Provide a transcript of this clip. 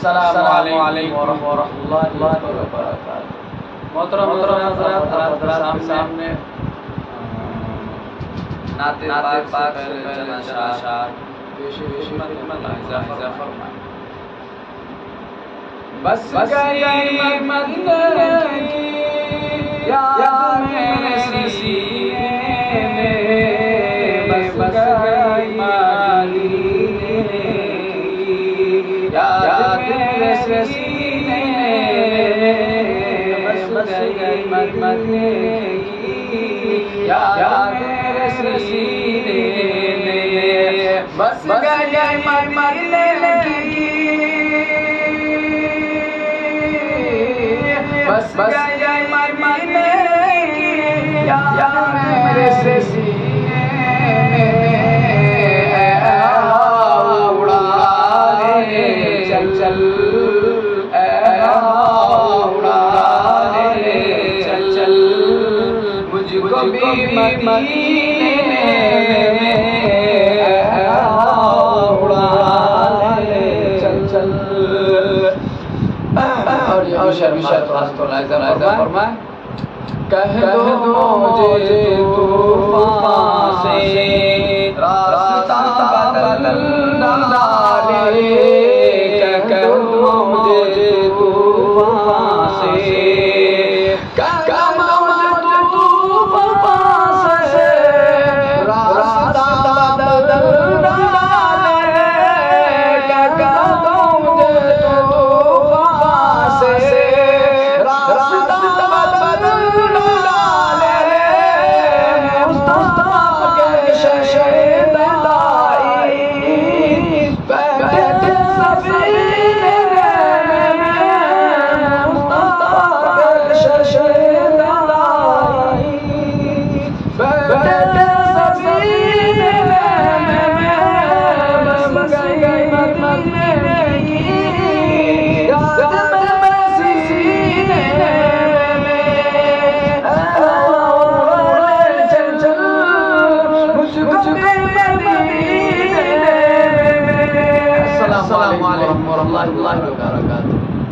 السلام علیکم ورحمۃ اللہ وبرکاتہ۔ محترم حضرات، آپ سامنے نعت پاک سے پہلے اشعار پیش خدمت ملاحظہ فرمائیں۔ بس گئی مدینہ کی یاد میرے سینے میں، بس گئی مدینہ کی یاد میرے سینے میں، بس گئی مدینہ کی یاد میرے سینے میں، بس گئی مدینہ کی بس گئی مدینہ کی یاد میرے سینے میں، اڑا لے چل چل، اڑا لے چل چل، مجھ کو بھی مدینے میں اڑا لے چل چل۔ اور شرمشاہ تو لائزہ فرمائے، کہہ دو مجھے طوفان سے راستہ بدل ڈالے، کہہ دو مجھے طوفان سے، کہہ دو مجھے طوفان سے راستہ بدل ڈالے، کہہ دو مجھے طوفان سے راستہ بدل ڈالے، مصطفیٰ کے شہید لائی بیٹھے سفینے میں، مصطفیٰ کے شہید لائی بیٹھے سفینے میں، بس گئی مدینہ کی یاد میرے سینے میں، چل چل، مجھ کو بھی مدینے میں۔ السلام علیکم ورحمۃ اللہ وبرکاتہ۔